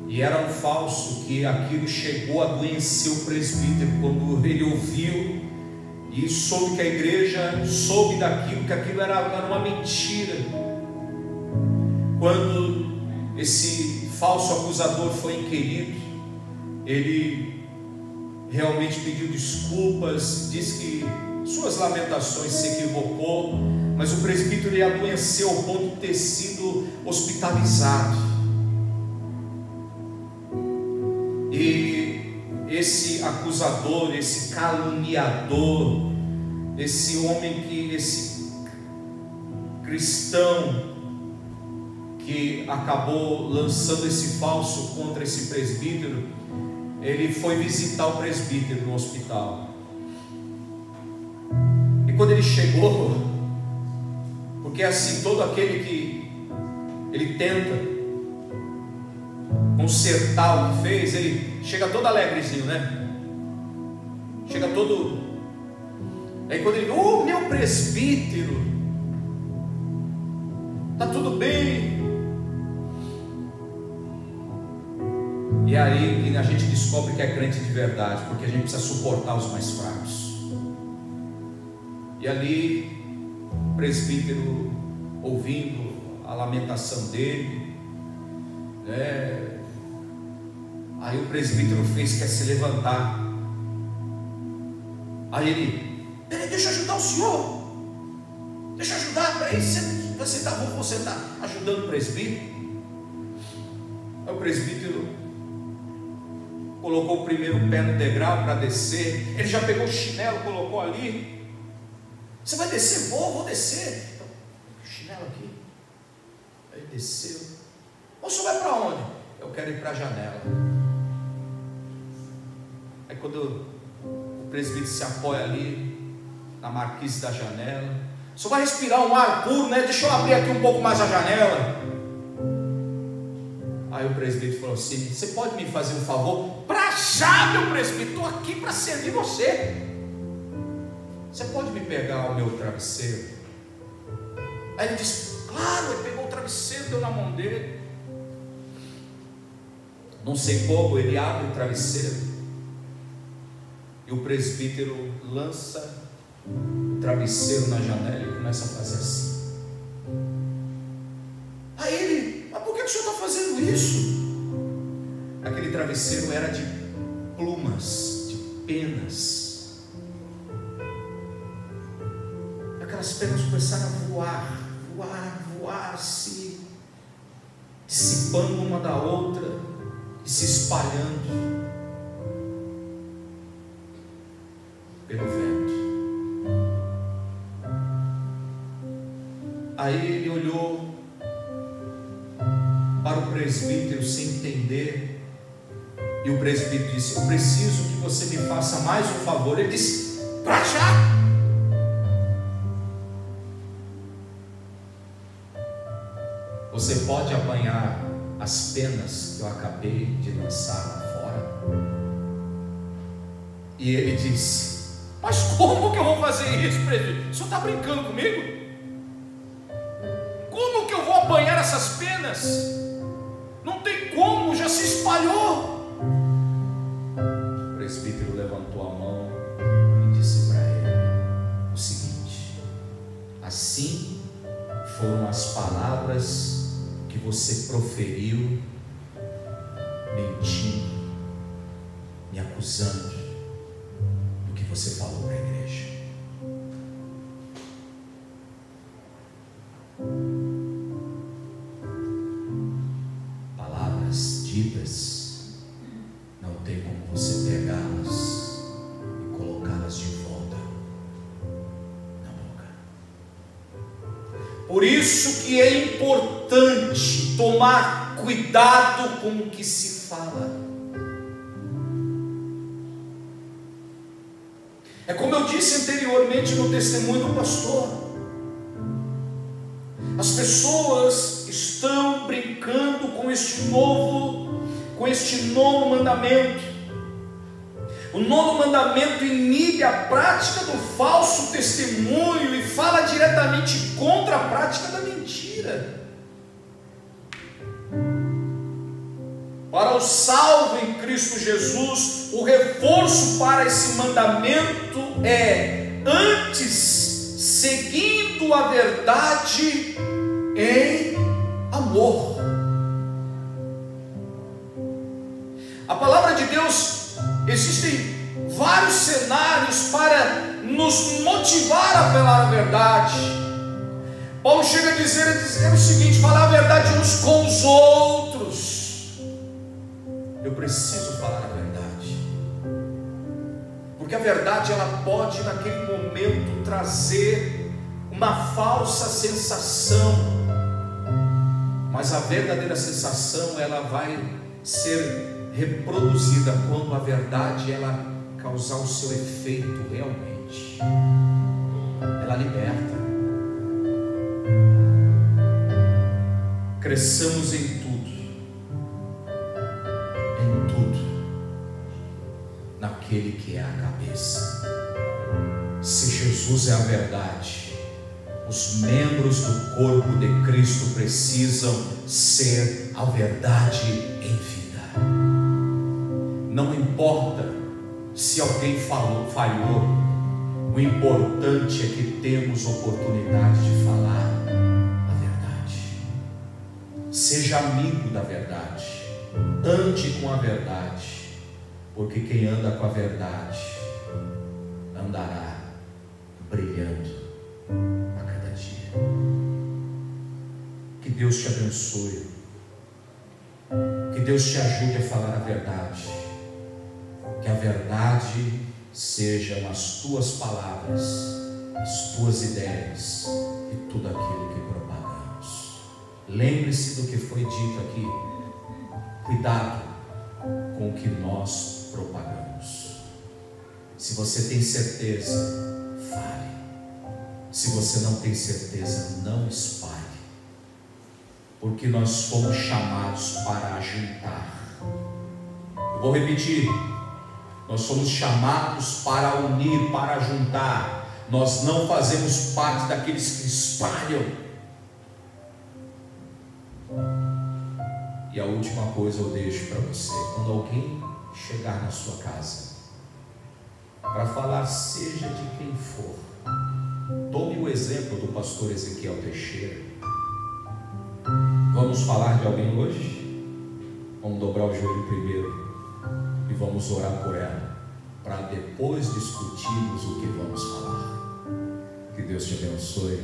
e era um falso que aquilo chegou a adoecer o presbítero. Quando ele ouviu e soube que a igreja soube daquilo, que aquilo era uma mentira, quando esse falso acusador foi inquirido, ele realmente pediu desculpas, disse que suas lamentações, se equivocou, mas o presbítero ele adoeceu ao ponto de ter sido hospitalizado. E esse acusador, esse caluniador, esse homem esse cristão que acabou lançando esse falso contra esse presbítero, ele foi visitar o presbítero no hospital. E quando ele chegou, porque assim, todo aquele que ele tenta consertar o que fez, ele chega todo alegrezinho, né? Chega todo. Aí quando ele viu, meu presbítero, tá tudo bem. E aí a gente descobre que é crente de verdade, porque a gente precisa suportar os mais fracos. E ali o presbítero, ouvindo a lamentação dele, né? Aí o presbítero quer se levantar. Aí ele, peraí, deixa eu ajudar o senhor. Deixa eu ajudar, peraí, você está ajudando o presbítero? Aí o presbítero colocou o primeiro pé no degrau para descer. Ele já pegou o chinelo, colocou ali. Você vai descer? Vou descer. Então, o chinelo aqui. Aí ele desceu. O senhor vai para onde? Eu quero ir para a janela. Aí quando o presbítero se apoia ali na marquise da janela, o senhor vai respirar um ar puro, né? Deixa eu abrir aqui um pouco mais a janela. Aí o presbítero falou assim, você pode me fazer um favor? Para já, meu presbítero, estou aqui para servir você. Você pode me pegar o meu travesseiro? Aí ele disse, claro. Ele pegou o travesseiro, deu na mão dele. Não sei como, ele abre o travesseiro e o presbítero lança o travesseiro na janela e começa a fazer assim. Aí ele, mas por que o senhor está fazendo isso? Aquele travesseiro era de plumas, de penas. Aquelas penas começaram a voar, se dissipando uma da outra e se espalhando pelo vento. Aí ele olhou para o presbítero sem entender, e o presbítero disse, eu preciso que você me faça mais um favor. Ele disse, para já. Você pode apanhar as penas que eu acabei de lançar lá fora? E ele disse, mas como que eu vou fazer isso, presbítero? O senhor está brincando comigo? Como que eu vou apanhar essas penas? Não tem como, já se espalhou. O presbítero levantou a mão e disse para ele o seguinte, assim foram as palavras que você proferiu, mentindo, me acusando do que você falou para a igreja. Por isso que é importante tomar cuidado com o que se fala. É como eu disse anteriormente no testemunho do pastor. As pessoas estão brincando com este novo mandamento. O novo mandamento inibe a prática do falso testemunho e fala diretamente contra a prática da mentira. Para o salvo em Cristo Jesus, o reforço para esse mandamento é: antes, seguindo a verdade em amor. A palavra de Deus, existem vários cenários para nos motivar a falar a verdade. Paulo chega a dizer o seguinte: falar a verdade uns com os outros. Eu preciso falar a verdade, porque a verdade ela pode naquele momento trazer uma falsa sensação, mas a verdadeira sensação ela vai ser reproduzida quando a verdade ela causar o seu efeito realmente. Ela liberta. Cresçamos em tudo, naquele que é a cabeça. Se Jesus é a verdade, os membros do corpo de Cristo precisam ser a verdade em vida. Não importa se alguém falhou, o importante é que temos oportunidade de falar a verdade. Seja amigo da verdade, ande com a verdade, porque quem anda com a verdade andará brilhando a cada dia. Que Deus te abençoe, que Deus te ajude a falar a verdade, que a verdade sejam as tuas palavras, as tuas ideias e tudo aquilo que propagamos. Lembre-se do que foi dito aqui. Cuidado com o que nós propagamos. Se você tem certeza, fale. Se você não tem certeza, não espalhe, porque nós fomos chamados para ajuntar. Eu vou repetir: nós somos chamados para unir, para juntar. Nós não fazemos parte daqueles que espalham. E a última coisa eu deixo para você: quando alguém chegar na sua casa para falar, seja de quem for, tome o exemplo do pastor Ezequiel Teixeira. Vamos falar de alguém hoje? Vamos dobrar o joelho primeiro e vamos orar por ela, para depois discutirmos o que vamos falar. Que Deus te abençoe.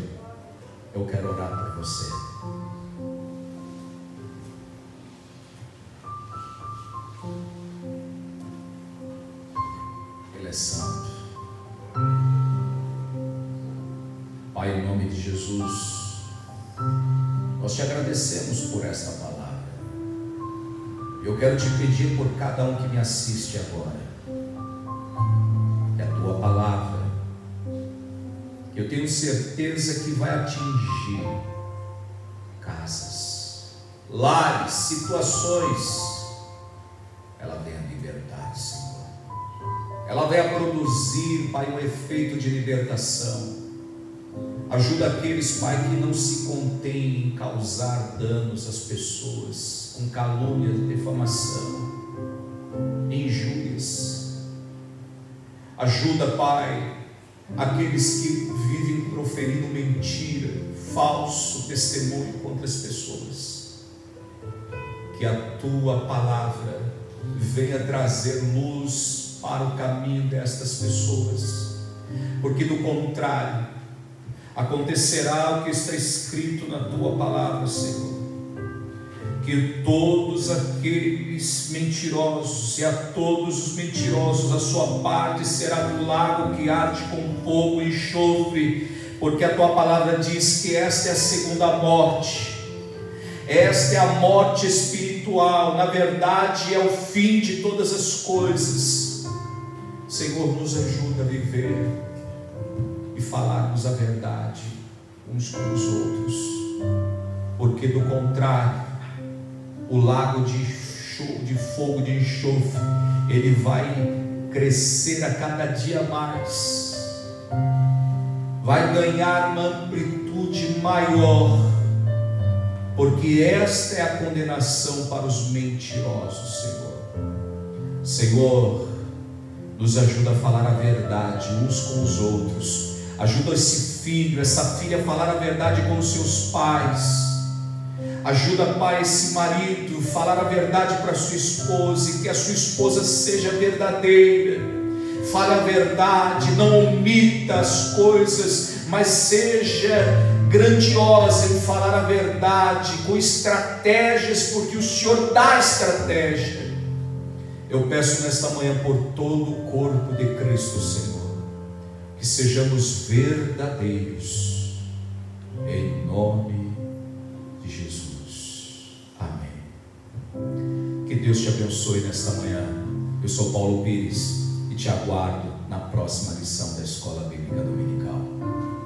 Eu quero orar por você. Ele é santo. Pai, em nome de Jesus, nós te agradecemos por esta palavra. Eu quero te pedir por cada um que me assiste agora, é a tua palavra, que eu tenho certeza que vai atingir casas, lares, situações. Ela vem a libertar, Senhor. Ela vai a produzir, Pai, um efeito de libertação. Ajuda aqueles, Pai, que não se contêm em causar danos às pessoas, com calúnias, difamação, injúrias. Ajuda, Pai, aqueles que vivem proferindo mentira, falso testemunho contra as pessoas. Que a tua palavra venha trazer luz para o caminho destas pessoas, porque do contrário acontecerá o que está escrito na tua palavra, Senhor, que todos aqueles mentirosos, e a todos os mentirosos a sua parte será no lago que arde com fogo e enxofre. porque a tua palavra diz que esta é a segunda morte. Esta é a morte espiritual, na verdade é o fim de todas as coisas. Senhor, nos ajuda a viver e falarmos a verdade uns com os outros, porque do contrário, o lago de fogo, de enxofre, ele vai crescer a cada dia mais, vai ganhar uma amplitude maior, porque esta é a condenação para os mentirosos, Senhor. Senhor, nos ajuda a falar a verdade uns com os outros. Ajuda esse filho, essa filha a falar a verdade com os seus pais. Ajuda, Pai, esse marido a falar a verdade para a sua esposa, e que a sua esposa seja verdadeira. Fale a verdade, não omita as coisas, mas seja grandiosa em falar a verdade, com estratégias, porque o Senhor dá estratégia. Eu peço nesta manhã por todo o corpo de Cristo, Senhor, que sejamos verdadeiros, em nome de Jesus. Amém. Que Deus te abençoe nesta manhã. Eu sou Paulo Pires e te aguardo na próxima lição da Escola Bíblica Dominical.